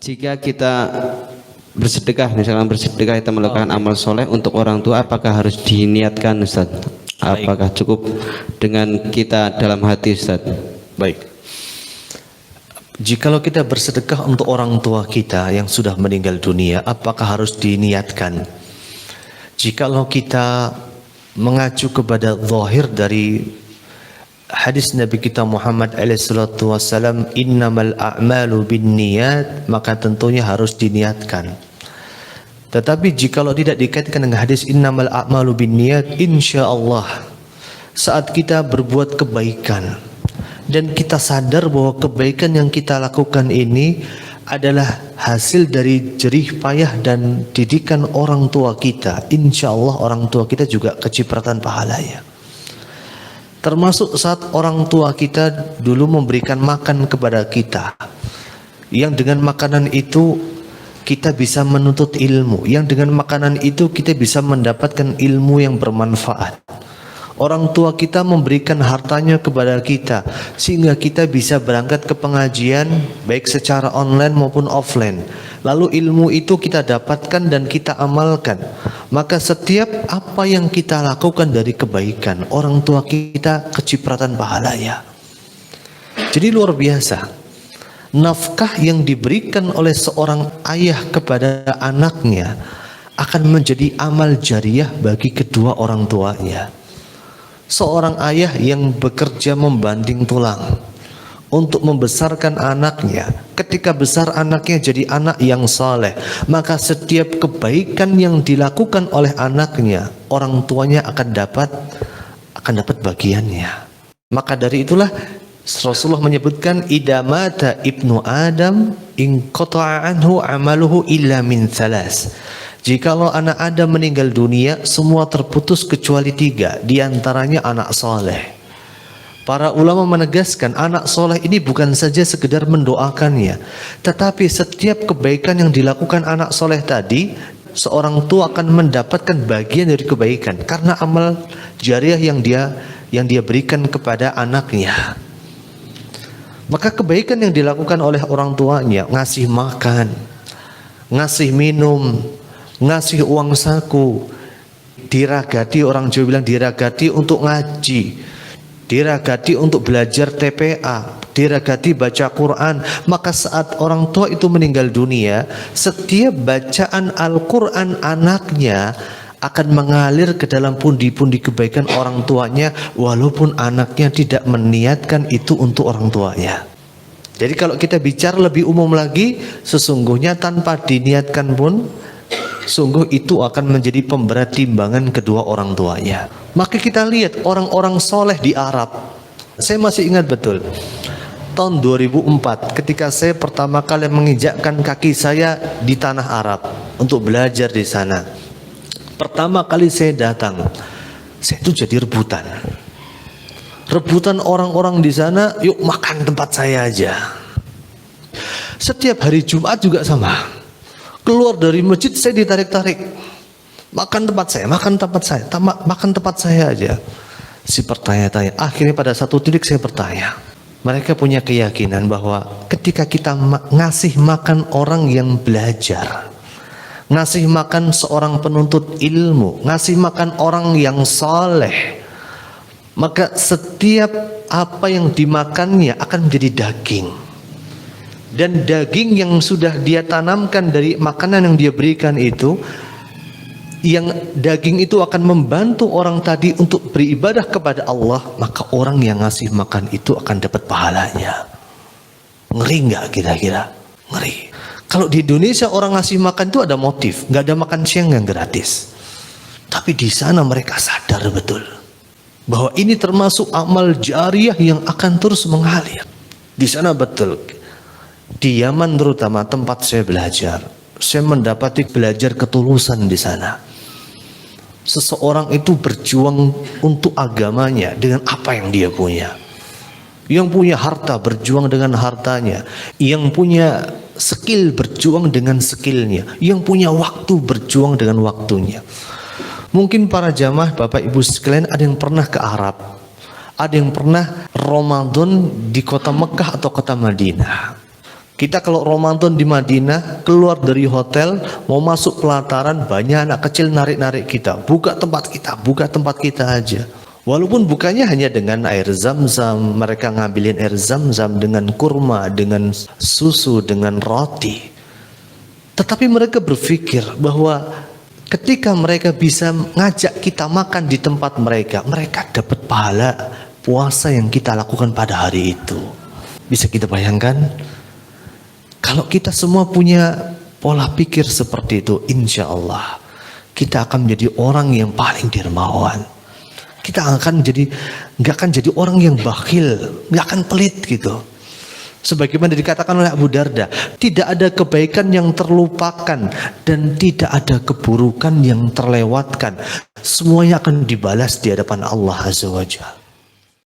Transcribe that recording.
Jika kita bersedekah, misalkan bersedekah kita melakukan amal soleh untuk orang tua, apakah harus diniatkan, Ustaz? Apakah cukup dengan kita dalam hati, Ustaz? Baik. Jikalau kita bersedekah untuk orang tua kita yang sudah meninggal dunia, apakah harus diniatkan? Jikalau kita mengacu kepada zahir dari hadis Nabi kita Muhammad SAW, innamal a'malu binniyat, maka tentunya harus diniatkan. Tetapi jikalau tidak dikaitkan dengan hadis innamal a'malu binniyat, insyaallah saat kita berbuat kebaikan dan kita sadar bahwa kebaikan yang kita lakukan ini adalah hasil dari jerih payah dan didikan orang tua kita, insyaallah orang tua kita juga kecipratan pahalanya. Termasuk saat orang tua kita dulu memberikan makan kepada kita, yang dengan makanan itu kita bisa menuntut ilmu, yang dengan makanan itu kita bisa mendapatkan ilmu yang bermanfaat. Orang tua kita memberikan hartanya kepada kita sehingga kita bisa berangkat ke pengajian baik secara online maupun offline. Lalu ilmu itu kita dapatkan dan kita amalkan. Maka setiap apa yang kita lakukan dari kebaikan, orang tua kita kecipratan pahalanya. Jadi luar biasa. Nafkah yang diberikan oleh seorang ayah kepada anaknya akan menjadi amal jariah bagi kedua orang tuanya. Seorang ayah yang bekerja membanding tulang untuk membesarkan anaknya, ketika besar anaknya jadi anak yang saleh, maka setiap kebaikan yang dilakukan oleh anaknya, orang tuanya akan dapat bagiannya. Maka dari itulah Rasulullah menyebutkan idza mata ibnu Adam in qata'a anhu amaluhu illa min thalas. Jikalau anak Adam meninggal dunia, semua terputus kecuali 3, diantaranya anak soleh. Para ulama menegaskan anak soleh ini bukan saja sekedar mendoakannya, tetapi setiap kebaikan yang dilakukan anak soleh tadi, seorang tua akan mendapatkan bagian dari kebaikan karena amal jariah yang dia berikan kepada anaknya. Maka kebaikan yang dilakukan oleh orang tuanya, ngasih makan, ngasih minum, ngasih uang saku, diragati, orang Jawa bilang diragati untuk ngaji, diragati untuk belajar TPA, diragati baca Quran. Maka saat orang tua itu meninggal dunia, setiap bacaan Al-Quran anaknya akan mengalir ke dalam pundi-pundi kebaikan orang tuanya, walaupun anaknya tidak meniatkan itu untuk orang tuanya. Jadi kalau kita bicara lebih umum lagi, sesungguhnya tanpa diniatkan pun sungguh itu akan menjadi pemberat timbangan kedua orang tuanya. Maka kita lihat orang-orang soleh di Arab. Saya masih ingat betul tahun 2004 ketika saya pertama kali menginjakkan kaki saya di tanah Arab untuk belajar di sana. Pertama kali saya datang, saya itu jadi rebutan orang-orang di sana, yuk makan tempat saya aja. Setiap hari Jumat juga sama. Keluar dari masjid saya ditarik-tarik, makan tempat saya, makan tempat saya aja. Si bertanya-tanya, akhirnya pada satu titik saya bertanya, mereka punya keyakinan bahwa ketika kita ngasih makan orang yang belajar, ngasih makan seorang penuntut ilmu, ngasih makan orang yang saleh, maka setiap apa yang dimakannya akan menjadi daging. Dan daging yang sudah dia tanamkan dari makanan yang dia berikan itu, yang daging itu akan membantu orang tadi untuk beribadah kepada Allah, maka orang yang ngasih makan itu akan dapat pahalanya. Ngeri nggak kira-kira? Ngeri. Kalau di Indonesia orang ngasih makan itu ada motif, nggak ada makan siang yang gratis. Tapi di sana mereka sadar betul bahwa ini termasuk amal jariah yang akan terus mengalir. Di sana betul. Di Yaman terutama tempat saya belajar, saya mendapati belajar ketulusan di sana. Seseorang itu berjuang untuk agamanya dengan apa yang dia punya. Yang punya harta berjuang dengan hartanya, yang punya skill berjuang dengan skillnya, yang punya waktu berjuang dengan waktunya. Mungkin para jamaah Bapak Ibu sekalian ada yang pernah ke Arab, ada yang pernah Ramadan di kota Mekah atau kota Madinah. Kita kalau Ramadan di Madinah, keluar dari hotel, mau masuk pelataran, banyak anak kecil narik-narik kita. Buka tempat kita aja. Walaupun bukannya hanya dengan air zam-zam, mereka ngambilin air zam-zam dengan kurma, dengan susu, dengan roti. Tetapi mereka berpikir bahwa ketika mereka bisa ngajak kita makan di tempat mereka, mereka dapat pahala puasa yang kita lakukan pada hari itu. Bisa kita bayangkan? Kalau kita semua punya pola pikir seperti itu, insya Allah kita akan menjadi orang yang paling dermawan. Kita nggak akan jadi orang yang bakhil, nggak akan pelit gitu. Sebagaimana dikatakan oleh Abu Darda, tidak ada kebaikan yang terlupakan dan tidak ada keburukan yang terlewatkan. Semuanya akan dibalas di hadapan Allah Azza wa Jalla.